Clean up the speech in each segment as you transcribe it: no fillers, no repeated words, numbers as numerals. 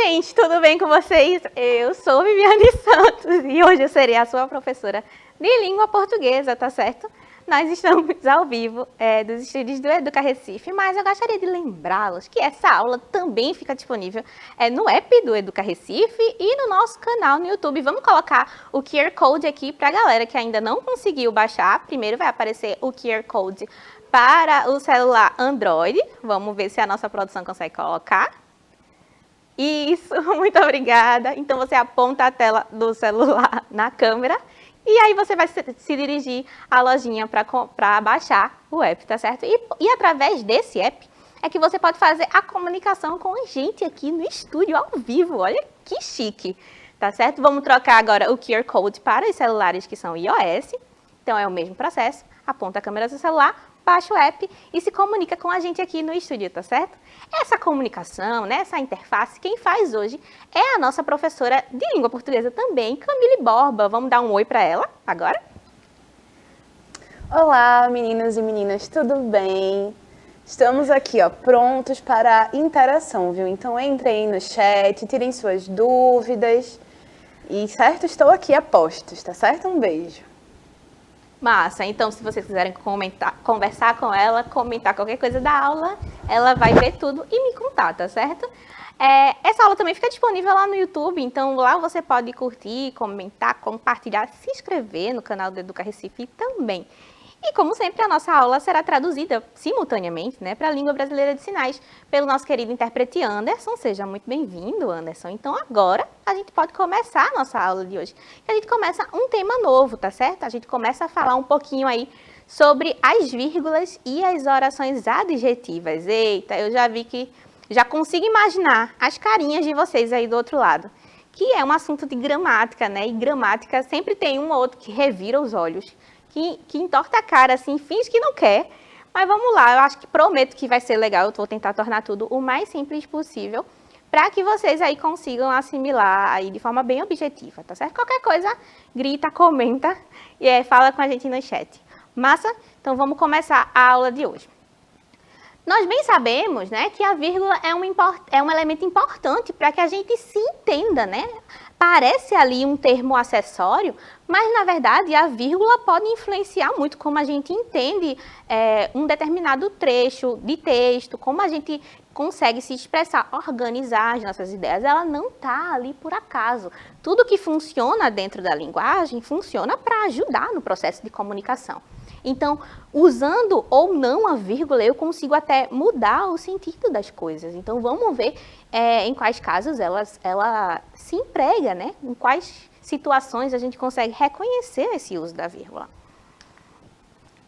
gente, tudo bem com vocês? Eu sou Viviane Santos e hoje eu serei a sua professora de língua portuguesa, tá certo? Nós estamos ao vivo dos estúdios do Educa Recife, mas eu gostaria de lembrá-los que essa aula também fica disponível no app do Educa Recife e no nosso canal no YouTube. Vamos colocar o QR Code aqui para a galera que ainda não conseguiu baixar. Primeiro vai aparecer o QR Code para o celular Android. Vamos ver se a nossa produção consegue colocar. Isso, muito obrigada. Então você aponta a tela do celular na câmera e aí você vai se dirigir à lojinha para baixar o app, tá certo? E através desse app é que você pode fazer a comunicação com a gente aqui no estúdio ao vivo. Olha que chique, tá certo? Vamos trocar agora o QR Code para os celulares que são iOS. Então é o mesmo processo. Aponta a câmera do celular, baixa o app e se comunica com a gente aqui no estúdio, tá certo? Essa comunicação, né, essa interface, quem faz hoje é a nossa professora de língua portuguesa também, Camille Borba. Vamos dar um oi para ela agora? Olá, meninos e meninas, tudo bem? Estamos aqui, ó, prontos para a interação, viu? Então entrem aí no chat, tirem suas dúvidas e, certo, estou aqui a postos, tá certo? Um beijo. Massa, então se vocês quiserem conversar com ela, comentar qualquer coisa da aula, ela vai ver tudo e me contar, tá certo? Essa aula também fica disponível lá no YouTube, então lá você pode curtir, comentar, compartilhar, se inscrever no canal do Educa Recife também. E como sempre, a nossa aula será traduzida simultaneamente, né, para a língua brasileira de sinais pelo nosso querido intérprete Anderson. Seja muito bem-vindo, Anderson. Então agora a gente pode começar a nossa aula de hoje. A gente começa um tema novo, tá certo? A gente começa a falar um pouquinho aí sobre as vírgulas e as orações adjetivas. Eita, eu já vi que já consigo imaginar as carinhas de vocês aí do outro lado, que é um assunto de gramática, né? E gramática sempre tem um ou outro que revira os olhos, que entorta a cara, assim, finge que não quer. Mas vamos lá, eu acho que prometo que vai ser legal. Eu vou tentar tornar tudo o mais simples possível para que vocês aí consigam assimilar aí de forma bem objetiva, tá certo? Qualquer coisa, grita, comenta e fala com a gente no chat. Massa? Então vamos começar a aula de hoje. Nós bem sabemos, né, que a vírgula é um elemento importante para que a gente se entenda, né? Parece ali um termo acessório, mas na verdade a vírgula pode influenciar muito como a gente entende um determinado trecho de texto, como a gente consegue se expressar, organizar as nossas ideias. Ela não está ali por acaso. Tudo que funciona dentro da linguagem funciona para ajudar no processo de comunicação. Então, usando ou não a vírgula, eu consigo até mudar o sentido das coisas. Então, vamos ver em quais casos ela se emprega, né? Em quais situações a gente consegue reconhecer esse uso da vírgula.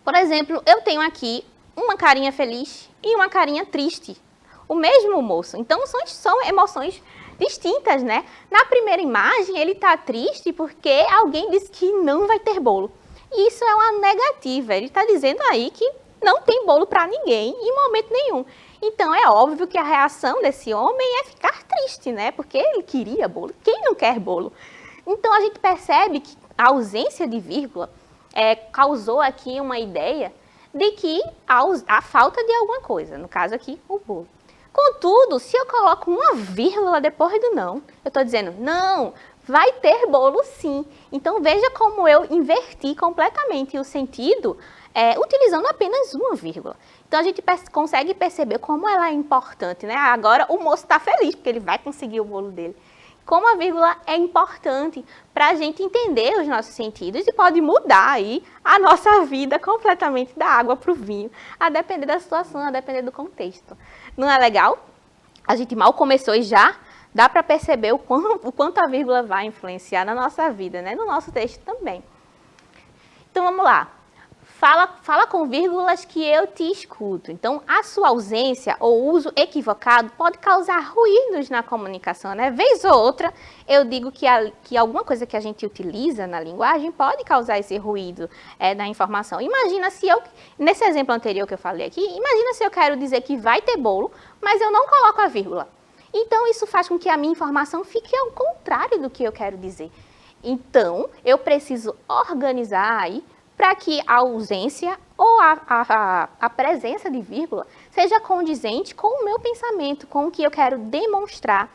Por exemplo, eu tenho aqui uma carinha feliz e uma carinha triste. O mesmo moço. Então, são emoções distintas, né? Na primeira imagem, ele está triste porque alguém disse que não vai ter bolo. Isso é uma negativa, ele está dizendo aí que não tem bolo para ninguém em momento nenhum. Então é óbvio que a reação desse homem é ficar triste, né? Porque ele queria bolo. Quem não quer bolo? Então a gente percebe que a ausência de vírgula causou aqui uma ideia de que há falta de alguma coisa, no caso aqui, o bolo. Contudo, se eu coloco uma vírgula depois do não, eu estou dizendo não, vai ter bolo sim. Então veja como eu inverti completamente o sentido utilizando apenas uma vírgula. Então a gente consegue perceber como ela é importante, né? Agora o moço está feliz porque ele vai conseguir o bolo dele. Como a vírgula é importante para a gente entender os nossos sentidos e pode mudar aí a nossa vida completamente da água para o vinho, a depender da situação, a depender do contexto. Não é legal? A gente mal começou e já dá para perceber o quanto a vírgula vai influenciar na nossa vida, né? No nosso texto também. Então vamos lá. Fala com vírgulas que eu te escuto. Então, a sua ausência ou uso equivocado pode causar ruídos na comunicação, né? Vez ou outra, eu digo que alguma coisa que a gente utiliza na linguagem pode causar esse ruído na informação. Imagina se nesse exemplo anterior que eu falei aqui, imagina se eu quero dizer que vai ter bolo, mas eu não coloco a vírgula. Então, isso faz com que a minha informação fique ao contrário do que eu quero dizer. Então, eu preciso organizar aí para que a ausência ou a presença de vírgula seja condizente com o meu pensamento, com o que eu quero demonstrar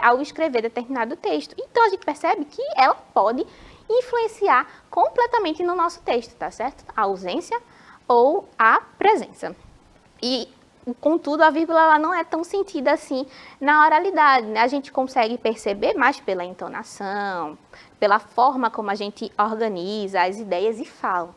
ao escrever determinado texto. Então, a gente percebe que ela pode influenciar completamente no nosso texto, tá certo? A ausência ou a presença. E, contudo, a vírgula ela não é tão sentida assim na oralidade, né? A gente consegue perceber mais pela entonação, pela forma como a gente organiza as ideias e fala.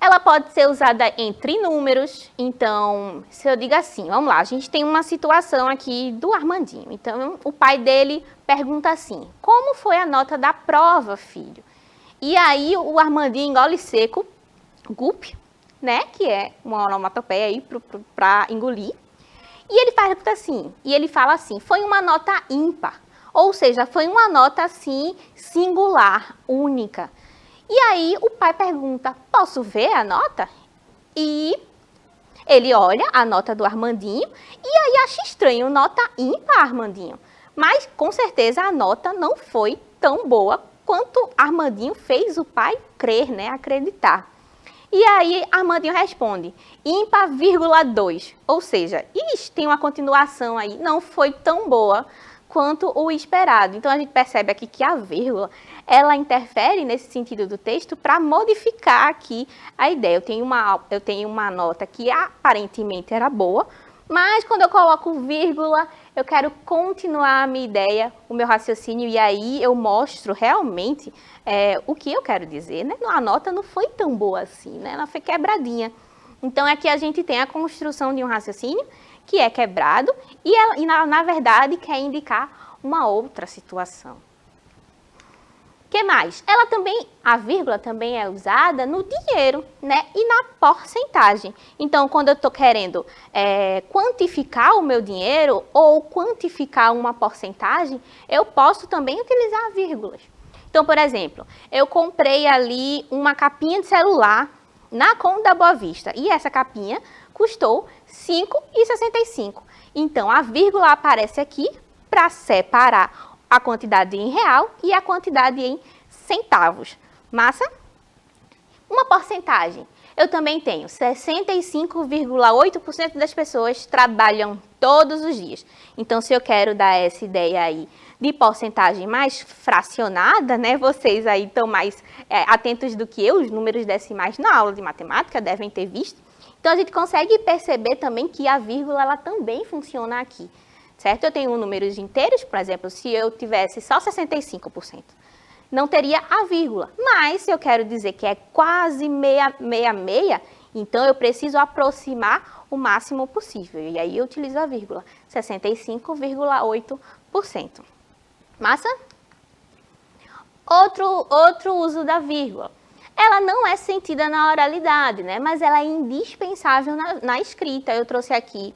Ela pode ser usada entre números, então, se eu digo assim, vamos lá, a gente tem uma situação aqui do Armandinho. Então, o pai dele pergunta assim, como foi a nota da prova, filho? E aí, o Armandinho engole seco, gup, né, que é uma onomatopeia aí para engolir. E ele pergunta assim, e ele fala assim, foi uma nota ímpar, ou seja, foi uma nota assim, singular, única. E aí o pai pergunta, posso ver a nota? E ele olha a nota do Armandinho e aí acha estranho, nota ímpar, Armandinho. Mas com certeza a nota não foi tão boa quanto Armandinho fez o pai crer, né, acreditar. E aí Armandinho responde, ímpar, 2, ou seja, tem uma continuação aí, não foi tão boa quanto o esperado. Então, a gente percebe aqui que a vírgula, ela interfere nesse sentido do texto para modificar aqui a ideia. Eu tenho uma nota que aparentemente era boa, mas quando eu coloco vírgula, eu quero continuar a minha ideia, o meu raciocínio, e aí eu mostro realmente o que eu quero dizer, né? A nota não foi tão boa assim, né? Ela foi quebradinha. Então, aqui a gente tem a construção de um raciocínio que é quebrado e na verdade, quer indicar uma outra situação. O que mais? A vírgula também é usada no dinheiro, né? E na porcentagem. Então, quando eu estou querendo quantificar o meu dinheiro ou quantificar uma porcentagem, eu posso também utilizar vírgulas. Então, por exemplo, eu comprei ali uma capinha de celular na Conta da Boa Vista e essa capinha custou R$ 5,65. Então, a vírgula aparece aqui para separar a quantidade em real e a quantidade em centavos. Massa? Uma porcentagem. Eu também tenho 65,8% das pessoas trabalham todos os dias. Então, se eu quero dar essa ideia aí de porcentagem mais fracionada, né? Vocês aí estão mais atentos do que eu, os números decimais na aula de matemática devem ter visto. Então, a gente consegue perceber também que a vírgula, ela também funciona aqui, certo? Eu tenho números inteiros, por exemplo, se eu tivesse só 65%, não teria a vírgula. Mas, se eu quero dizer que é quase meia, então eu preciso aproximar o máximo possível. E aí eu utilizo a vírgula, 65,8%. Massa? Outro uso da vírgula. Ela não é sentida na oralidade, né? Mas ela é indispensável na escrita. Eu trouxe aqui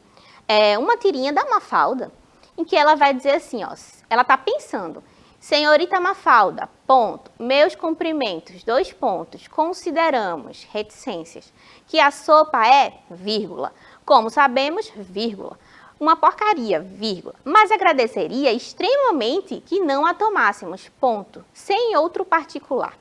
uma tirinha da Mafalda, em que ela vai dizer assim, ó, ela está pensando, senhorita Mafalda, ponto, meus cumprimentos, 2 pontos, consideramos, reticências, que a sopa é, vírgula, como sabemos, vírgula, uma porcaria, vírgula, mas agradeceria extremamente que não a tomássemos, ponto, sem outro particular.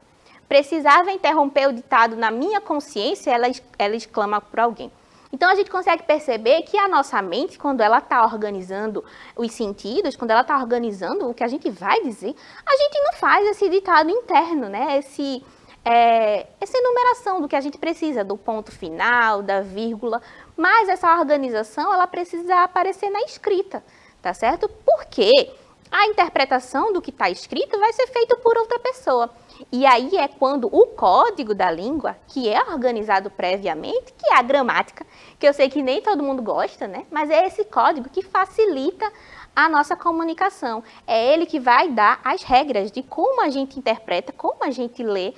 Precisava interromper o ditado na minha consciência, ela exclama por alguém. Então, a gente consegue perceber que a nossa mente, quando ela está organizando os sentidos, quando ela está organizando o que a gente vai dizer, a gente não faz esse ditado interno, né? Essa enumeração do que a gente precisa, do ponto final, da vírgula, mas essa organização, ela precisa aparecer na escrita, tá certo? Porque a interpretação do que está escrito vai ser feita por outra pessoa. E aí é quando o código da língua, que é organizado previamente, que é a gramática, que eu sei que nem todo mundo gosta, né? Mas é esse código que facilita a nossa comunicação. É ele que vai dar as regras de como a gente interpreta, como a gente lê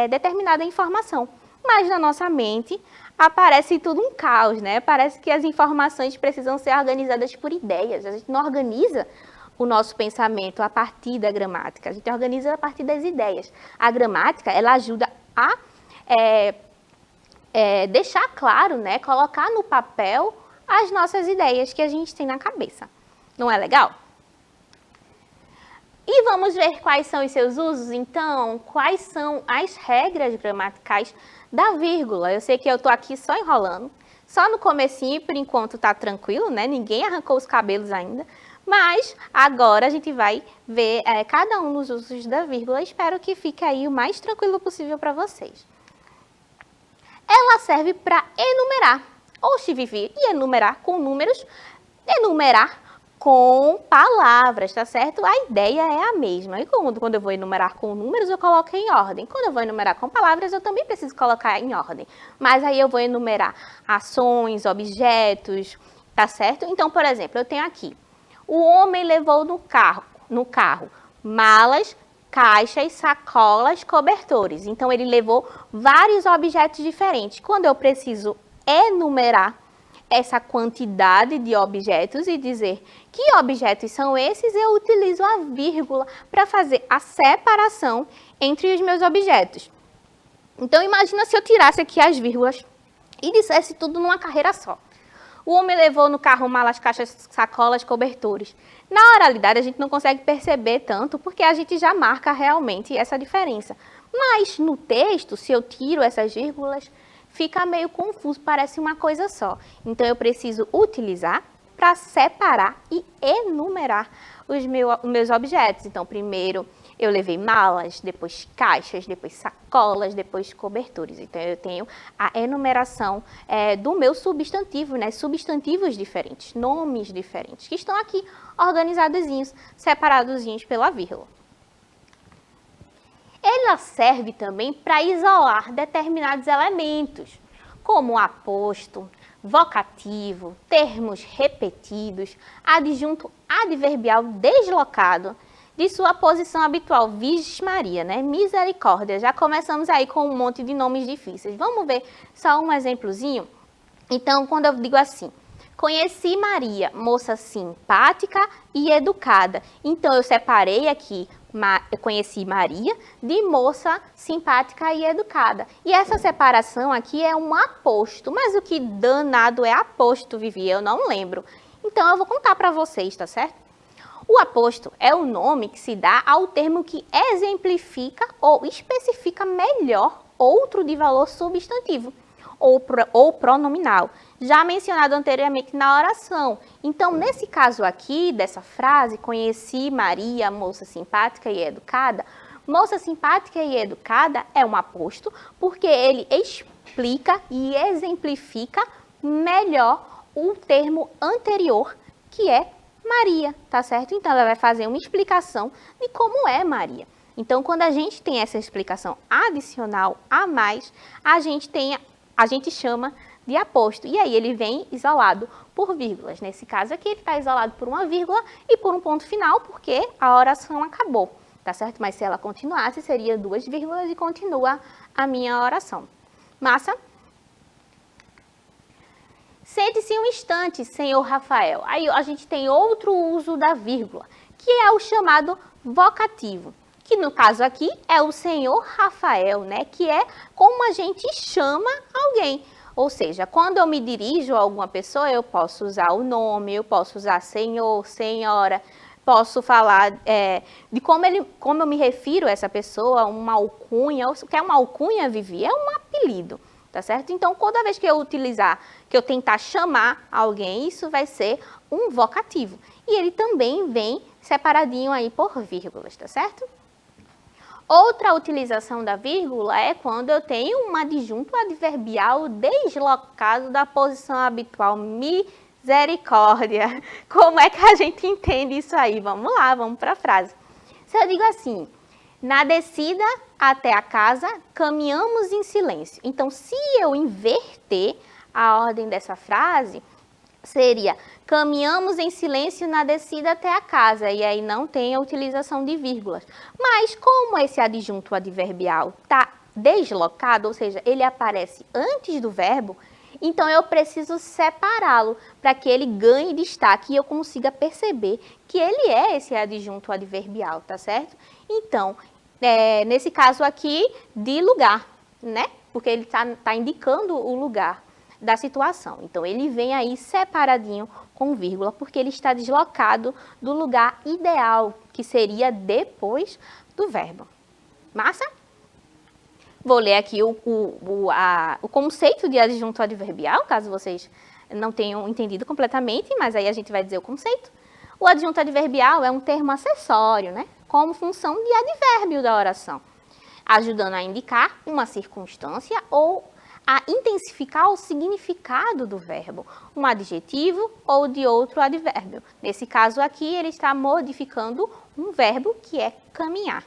determinada informação. Mas na nossa mente aparece tudo um caos, né? Parece que as informações precisam ser organizadas por ideias. A gente não organiza o nosso pensamento a partir da gramática, a gente organiza a partir das ideias. A gramática, ela ajuda a deixar claro, né, colocar no papel as nossas ideias que a gente tem na cabeça. Não é legal? E vamos ver quais são os seus usos, então, quais são as regras gramaticais da vírgula. Eu sei que eu estou aqui só enrolando, só no comecinho, por enquanto está tranquilo, né? Ninguém arrancou os cabelos ainda. Mas agora a gente vai ver cada um dos usos da vírgula. Espero que fique aí o mais tranquilo possível para vocês. Ela serve para enumerar. Oxe, Vivi, e enumerar com números? Enumerar com palavras, tá certo? A ideia é a mesma. E quando eu vou enumerar com números, eu coloco em ordem. Quando eu vou enumerar com palavras, eu também preciso colocar em ordem. Mas aí eu vou enumerar ações, objetos, tá certo? Então, por exemplo, eu tenho aqui: o homem levou no carro malas, caixas, sacolas, cobertores. Então, ele levou vários objetos diferentes. Quando eu preciso enumerar essa quantidade de objetos e dizer que objetos são esses, eu utilizo a vírgula para fazer a separação entre os meus objetos. Então, imagina se eu tirasse aqui as vírgulas e dissesse tudo numa carreira só. O homem levou no carro malas, caixas, sacolas, cobertores. Na oralidade, a gente não consegue perceber tanto, porque a gente já marca realmente essa diferença. Mas no texto, se eu tiro essas vírgulas, fica meio confuso, parece uma coisa só. Então, eu preciso utilizar para separar e enumerar os meus objetos. Então, primeiro eu levei malas, depois caixas, depois sacolas, depois cobertores. Então, eu tenho a enumeração do meu substantivo, né? Substantivos diferentes, nomes diferentes, que estão aqui organizadozinhos, separadozinhos pela vírgula. Ela serve também para isolar determinados elementos, como aposto, vocativo, termos repetidos, adjunto adverbial deslocado de sua posição habitual. Vixe Maria, né? Misericórdia. Já começamos aí com um monte de nomes difíceis. Vamos ver só um exemplozinho? Então, quando eu digo assim: conheci Maria, moça simpática e educada. Então, eu separei aqui, eu conheci Maria de moça simpática e educada. E essa separação aqui é um aposto. Mas o que danado é aposto, Vivi? Eu não lembro. Então, eu vou contar para vocês, tá certo? O aposto é o nome que se dá ao termo que exemplifica ou especifica melhor outro de valor substantivo ou pronominal, já mencionado anteriormente na oração. Então, nesse caso aqui, dessa frase, conheci Maria, moça simpática e educada, moça simpática e educada é um aposto, porque ele explica e exemplifica melhor o termo anterior, que é Maria, tá certo? Então, ela vai fazer uma explicação de como é Maria. Então, quando a gente tem essa explicação adicional a mais, a gente chama de aposto. E aí, ele vem isolado por vírgulas. Nesse caso aqui, ele está isolado por uma vírgula e por um ponto final, porque a oração acabou, tá certo? Mas se ela continuasse, seria duas vírgulas e continua a minha oração. Massa? Sente-se um instante, senhor Rafael. Aí a gente tem outro uso da vírgula, que é o chamado vocativo, que no caso aqui é o senhor Rafael, né? Que é como a gente chama alguém. Ou seja, quando eu me dirijo a alguma pessoa, eu posso usar o nome, eu posso usar senhor, senhora, posso falar de como eu me refiro a essa pessoa, uma alcunha. O que é uma alcunha, Vivi? É um apelido. Tá certo? Então, toda vez que eu utilizar, que eu tentar chamar alguém, isso vai ser um vocativo. E ele também vem separadinho aí por vírgulas, tá certo? Outra utilização da vírgula é quando eu tenho um adjunto adverbial deslocado da posição habitual. Misericórdia! Como é que a gente entende isso aí? Vamos lá, vamos para a frase. Se eu digo assim: na descida até a casa, caminhamos em silêncio. Então, se eu inverter a ordem dessa frase, seria: caminhamos em silêncio na descida até a casa. E aí não tem a utilização de vírgulas. Mas como esse adjunto adverbial está deslocado, ou seja, ele aparece antes do verbo, então eu preciso separá-lo para que ele ganhe destaque e eu consiga perceber que ele é esse adjunto adverbial, tá certo? Então, nesse caso aqui, de lugar, né? Porque ele tá indicando o lugar da situação. Então, ele vem aí separadinho com vírgula, porque ele está deslocado do lugar ideal, que seria depois do verbo. Massa? Vou ler aqui o conceito de adjunto adverbial, caso vocês não tenham entendido completamente, mas aí a gente vai dizer o conceito. O adjunto adverbial é um termo acessório, né? Como função de advérbio da oração, ajudando a indicar uma circunstância ou a intensificar o significado do verbo, um adjetivo ou de outro advérbio. Nesse caso aqui, ele está modificando um verbo que é caminhar.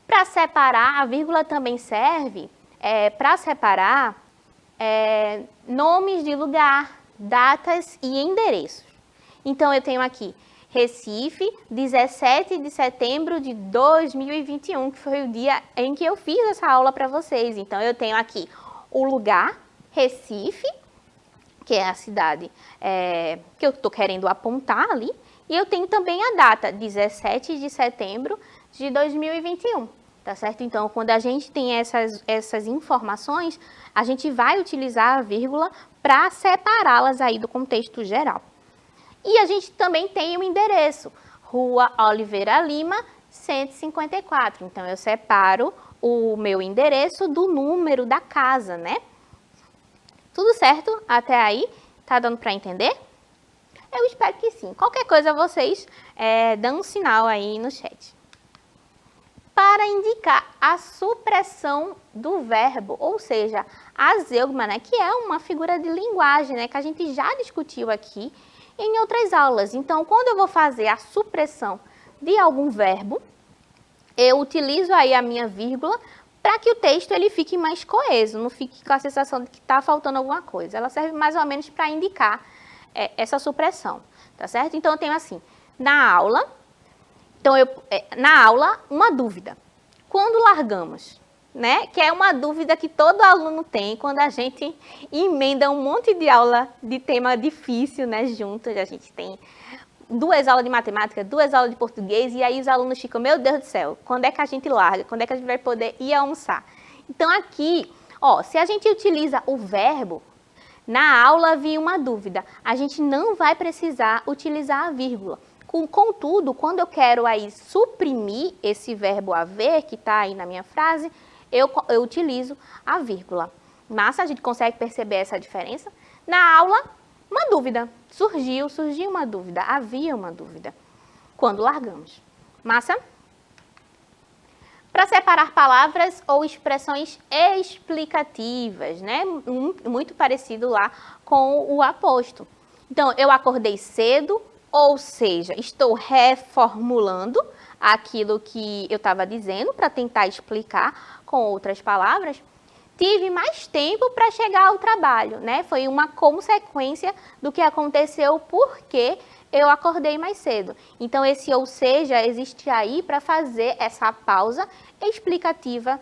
Para separar, a vírgula também serve para separar nomes de lugar, datas e endereços. Então, eu tenho aqui Recife, 17 de setembro de 2021, que foi o dia em que eu fiz essa aula para vocês. Então, eu tenho aqui o lugar, Recife, que é a cidade que eu estou querendo apontar ali, e eu tenho também a data, 17 de setembro de 2021, tá certo? Então, quando a gente tem essas informações, a gente vai utilizar a vírgula para separá-las aí do contexto geral. E a gente também tem o endereço, Rua Oliveira Lima, 154. Então, eu separo o meu endereço do número da casa, né? Tudo certo até aí? Tá dando para entender? Eu espero que sim. Qualquer coisa, vocês dão um sinal aí no chat. Para indicar a supressão do verbo, ou seja, a zeugma, né? Que é uma figura de linguagem, né? Que a gente já discutiu aqui em outras aulas. Então, quando eu vou fazer a supressão de algum verbo, eu utilizo aí a minha vírgula para que o texto ele fique mais coeso, não fique com a sensação de que está faltando alguma coisa. Ela serve mais ou menos para indicar essa supressão, tá certo? Então, eu tenho assim, na aula, uma dúvida. Quando largamos? Né? Que é uma dúvida que todo aluno tem quando a gente emenda um monte de aula de tema difícil, né, juntos. A gente tem 2 aulas de matemática, 2 aulas de português, e aí os alunos ficam, meu Deus do céu, quando é que a gente larga? Quando é que a gente vai poder ir almoçar? Então aqui, ó, se a gente utiliza o verbo, na aula havia uma dúvida, a gente não vai precisar utilizar a vírgula. Contudo, quando eu quero aí suprimir esse verbo haver, que está aí na minha frase, eu utilizo a vírgula. Mas a gente consegue perceber essa diferença? Na aula, uma dúvida. Surgiu uma dúvida. Havia uma dúvida. Quando largamos. Massa? Para separar palavras ou expressões explicativas, né? Muito parecido lá com o aposto. Então, eu acordei cedo, ou seja, estou reformulando aquilo que eu estava dizendo para tentar explicar com outras palavras. Tive mais tempo para chegar ao trabalho, né? Foi uma consequência do que aconteceu porque eu acordei mais cedo. Então, esse ou seja existe aí para fazer essa pausa explicativa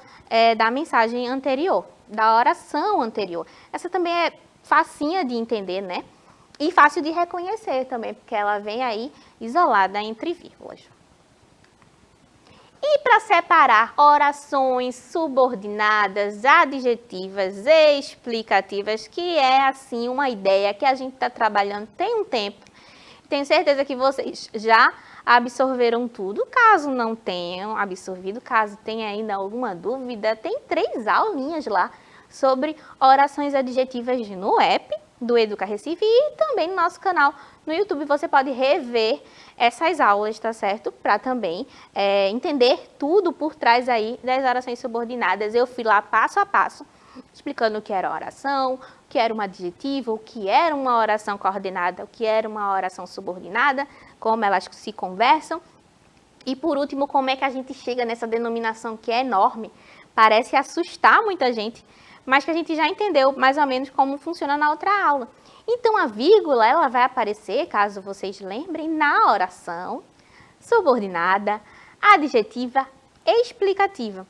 da mensagem anterior, da oração anterior. Essa também é facinha de entender, né? E fácil de reconhecer também, porque ela vem aí isolada entre vírgulas. E para separar orações subordinadas, adjetivas e explicativas, que é assim uma ideia que a gente está trabalhando tem um tempo. Tenho certeza que vocês já absorveram tudo. Caso não tenham absorvido, caso tenha ainda alguma dúvida, tem 3 aulinhas lá sobre orações adjetivas no app do Educa Recife e também no nosso canal no YouTube. Você pode rever essas aulas, tá certo? Para também entender tudo por trás aí das orações subordinadas. Eu fui lá passo a passo, explicando o que era oração, o que era um adjetivo, o que era uma oração coordenada, o que era uma oração subordinada, como elas se conversam. E por último, como é que a gente chega nessa denominação que é enorme, parece assustar muita gente, mas que a gente já entendeu mais ou menos como funciona na outra aula. Então, a vírgula, ela vai aparecer, caso vocês lembrem, na oração subordinada, adjetiva e explicativa.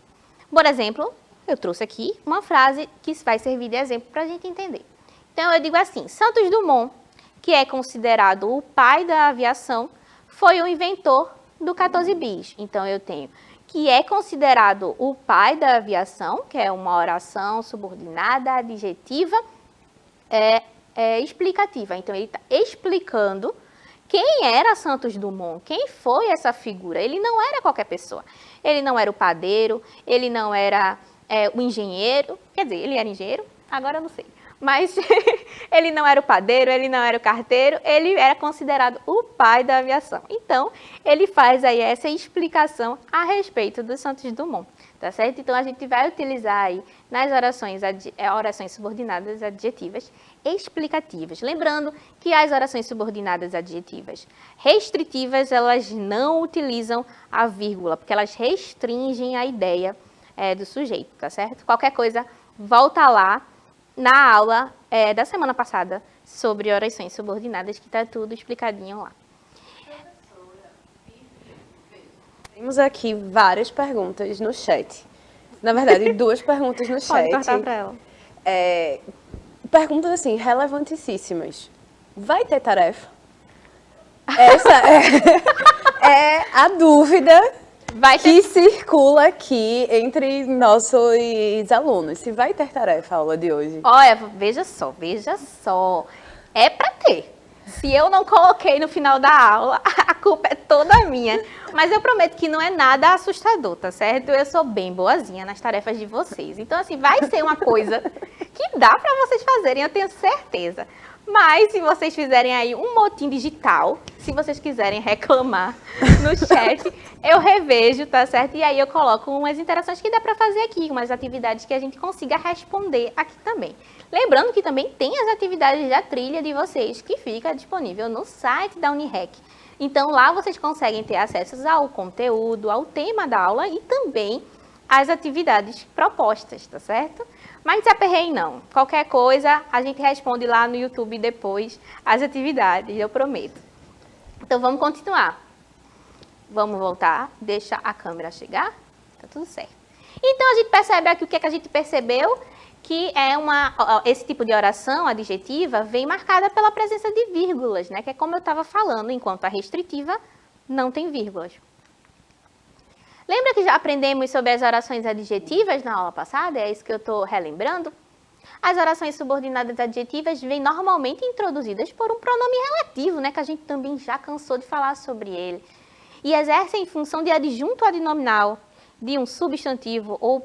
Por exemplo, eu trouxe aqui uma frase que vai servir de exemplo para a gente entender. Então, eu digo assim, Santos Dumont, que é considerado o pai da aviação, foi o inventor do 14 bis. Então, eu tenho que é considerado o pai da aviação, que é uma oração subordinada, adjetiva, explicativa. Então, ele está explicando quem era Santos Dumont, quem foi essa figura. Ele não era qualquer pessoa. Ele não era o padeiro, ele não era o engenheiro, quer dizer, ele era engenheiro, agora eu não sei. Mas ele não era o padeiro, ele não era o carteiro, ele era considerado o pai da aviação. Então, ele faz aí essa explicação a respeito do Santos Dumont, tá certo? Então, a gente vai utilizar aí nas orações subordinadas adjetivas explicativas. Lembrando que as orações subordinadas adjetivas restritivas, elas não utilizam a vírgula, porque elas restringem a ideia do sujeito, tá certo? Qualquer coisa, volta lá na aula da semana passada sobre orações subordinadas, que está tudo explicadinho lá. Temos aqui várias perguntas no chat. Na verdade, 2 perguntas no chat. Pode cortar para ela. Perguntas assim, relevantíssimas. Vai ter tarefa? Essa é a dúvida que circula aqui entre nossos alunos. Se vai ter tarefa a aula de hoje? Olha, veja só. É para ter. Se eu não coloquei no final da aula, a culpa é toda minha. Mas eu prometo que não é nada assustador, tá certo? Eu sou bem boazinha nas tarefas de vocês. Então, assim, vai ser uma coisa que dá para vocês fazerem, eu tenho certeza. Mas, se vocês fizerem aí um motim digital, se vocês quiserem reclamar no chat, eu revejo, tá certo? E aí eu coloco umas interações que dá para fazer aqui, umas atividades que a gente consiga responder aqui também. Lembrando que também tem as atividades da trilha de vocês, que fica disponível no site da Unirec. Então, lá vocês conseguem ter acesso ao conteúdo, ao tema da aula e também às atividades propostas, tá certo? Mas não se aperreiem não. Qualquer coisa, a gente responde lá no YouTube depois as atividades, eu prometo. Então, vamos continuar. Vamos voltar, deixa a câmera chegar, tá tudo certo. Então, a gente percebe aqui o que é que a gente percebeu, que esse tipo de oração adjetiva vem marcada pela presença de vírgulas, né? Que é como eu estava falando, enquanto a restritiva não tem vírgulas. Lembra que já aprendemos sobre as orações adjetivas na aula passada? É isso que eu estou relembrando? As orações subordinadas adjetivas vêm normalmente introduzidas por um pronome relativo, né? Que a gente também já cansou de falar sobre ele. E exercem função de adjunto adnominal de um substantivo ou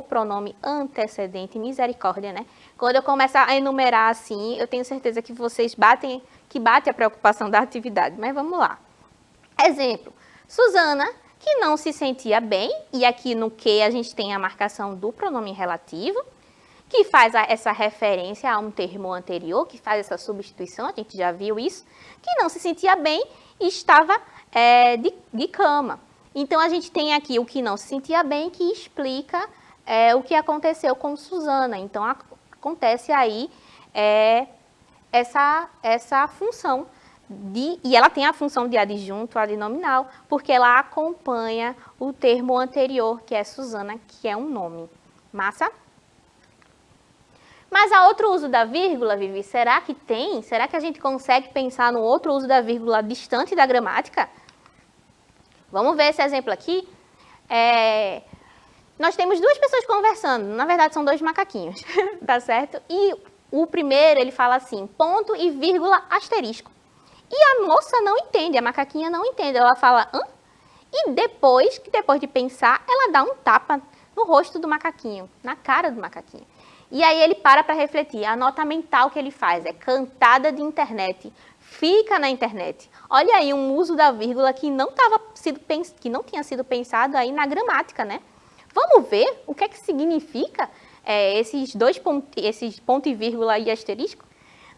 pronome antecedente, misericórdia, né? Quando eu começo a enumerar assim, eu tenho certeza que vocês bate a preocupação da atividade, mas vamos lá. Exemplo, Suzana, que não se sentia bem, e aqui no que a gente tem a marcação do pronome relativo, que faz essa referência a um termo anterior, que faz essa substituição, a gente já viu isso, que não se sentia bem e estava de cama. Então, a gente tem aqui o que não se sentia bem, que explica o que aconteceu com Suzana. Então, acontece aí essa função, e ela tem a função de adjunto adnominal, porque ela acompanha o termo anterior, que é Suzana, que é um nome. Massa? Mas há outro uso da vírgula, Vivi? Será que tem? Será que a gente consegue pensar no outro uso da vírgula distante da gramática? Vamos ver esse exemplo aqui. Nós temos 2 pessoas conversando. Na verdade, são 2 macaquinhos, tá certo? E o primeiro, ele fala assim, ponto e vírgula asterisco. E a moça não entende, a macaquinha não entende. Ela fala, hã? E depois de pensar, ela dá um tapa no rosto do macaquinho, na cara do macaquinho. E aí ele para refletir. A nota mental que ele faz é cantada de internet, fica na internet. Olha aí um uso da vírgula que não tinha sido pensado aí na gramática, né? Vamos ver o que é que significa esses ponto e vírgula e asterisco?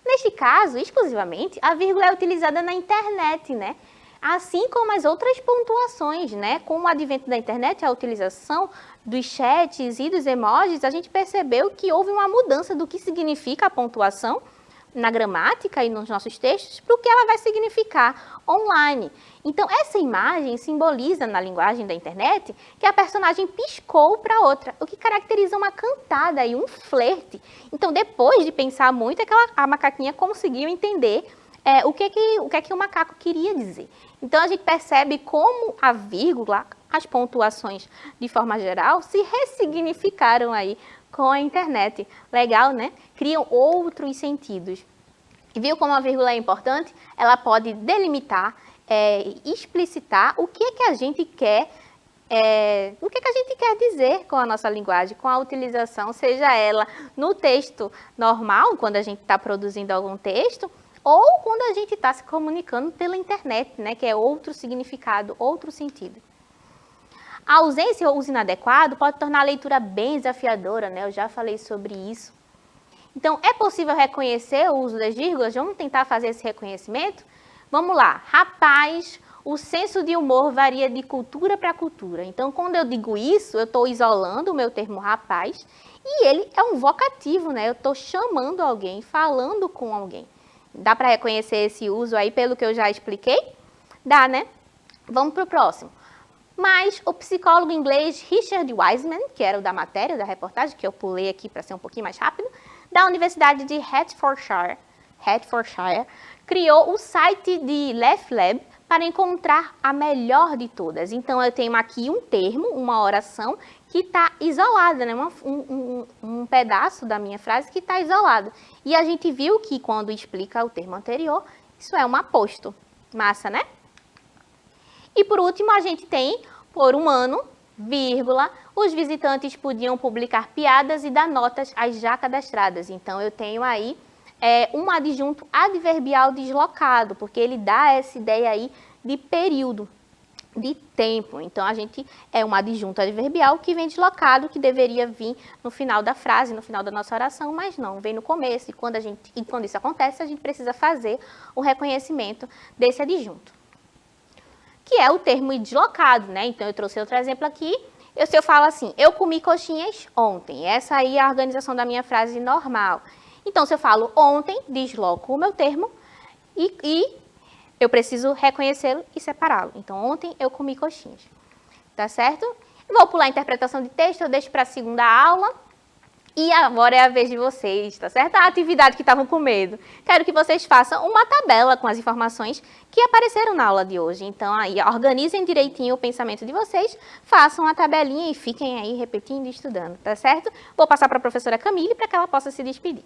Neste caso, exclusivamente, a vírgula é utilizada na internet, né? Assim como as outras pontuações, né? Com o advento da internet, a utilização dos chats e dos emojis, a gente percebeu que houve uma mudança do que significa a pontuação na gramática e nos nossos textos para o que ela vai significar online. Então, essa imagem simboliza na linguagem da internet que a personagem piscou para outra, o que caracteriza uma cantada e um flerte. Então, depois de pensar muito, a macaquinha conseguiu entender o que o macaco queria dizer. Então, a gente percebe como a vírgula, as pontuações, de forma geral, se ressignificaram aí com a internet. Legal, né? Criam outros sentidos. E viu como a vírgula é importante? Ela pode delimitar, explicitar o que é que a gente quer o que a gente quer dizer com a nossa linguagem, com a utilização, seja ela no texto normal, quando a gente está produzindo algum texto, ou quando a gente está se comunicando pela internet, né, que é outro significado, outro sentido. A ausência ou uso inadequado pode tornar a leitura bem desafiadora, né? Eu já falei sobre isso. Então, é possível reconhecer o uso das vírgulas? Vamos tentar fazer esse reconhecimento? Vamos lá. Rapaz, o senso de humor varia de cultura para cultura. Então, quando eu digo isso, eu estou isolando o meu termo rapaz e ele é um vocativo, né? Eu estou chamando alguém, falando com alguém. Dá para reconhecer esse uso aí pelo que eu já expliquei? Dá, né? Vamos para o próximo. Mas o psicólogo inglês Richard Wiseman, que era o da matéria, da reportagem, que eu pulei aqui para ser um pouquinho mais rápido, da Universidade de Hertfordshire, criou o site de LeftLab para encontrar a melhor de todas. Então, eu tenho aqui um termo, uma oração, que está isolada, né? Um pedaço da minha frase que está isolado. E a gente viu que quando explica o termo anterior, isso é um aposto. Massa, né? E por último, a gente tem, por um ano, vírgula, os visitantes podiam publicar piadas e dar notas às já cadastradas. Então, eu tenho aí um adjunto adverbial deslocado, porque ele dá essa ideia aí de período, de tempo. Então, a gente é um adjunto adverbial que vem deslocado, que deveria vir no final da frase, no final da nossa oração, mas não, vem no começo. E quando isso acontece, a gente precisa fazer o reconhecimento desse adjunto, que é o termo deslocado, né? Então, eu trouxe outro exemplo aqui. Se eu falo assim, eu comi coxinhas ontem. Essa aí é a organização da minha frase normal. Então, se eu falo ontem, desloco o meu termo e eu preciso reconhecê-lo e separá-lo. Então, ontem eu comi coxinhas. Tá certo? Vou pular a interpretação de texto, eu deixo para a segunda aula. E agora é a vez de vocês, tá certo? A atividade que estavam com medo. Quero que vocês façam uma tabela com as informações que apareceram na aula de hoje. Então, aí, organizem direitinho o pensamento de vocês, façam a tabelinha e fiquem aí repetindo e estudando, tá certo? Vou passar para a professora Camille para que ela possa se despedir.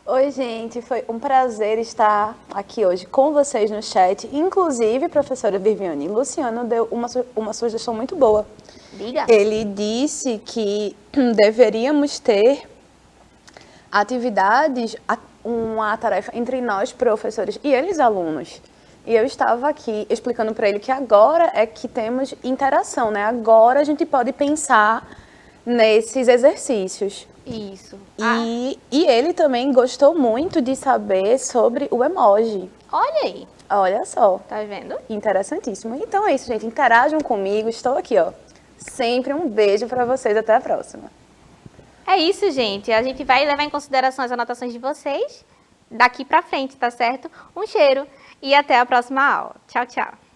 Oi, gente, foi um prazer estar aqui hoje com vocês no chat. Inclusive, a professora Viviane Luciano deu uma sugestão muito boa. Diga. Ele disse que deveríamos ter atividades, uma tarefa entre nós, professores, e eles, alunos. E eu estava aqui explicando para ele que agora é que temos interação, né? Agora a gente pode pensar nesses exercícios. Isso. E ele também gostou muito de saber sobre o emoji. Olha aí. Olha só. Tá vendo? Interessantíssimo. Então é isso, gente. Interajam comigo. Estou aqui, ó. Sempre um beijo para vocês. Até a próxima. É isso, gente. A gente vai levar em consideração as anotações de vocês daqui pra frente, tá certo? Um cheiro e até a próxima aula. Tchau, tchau.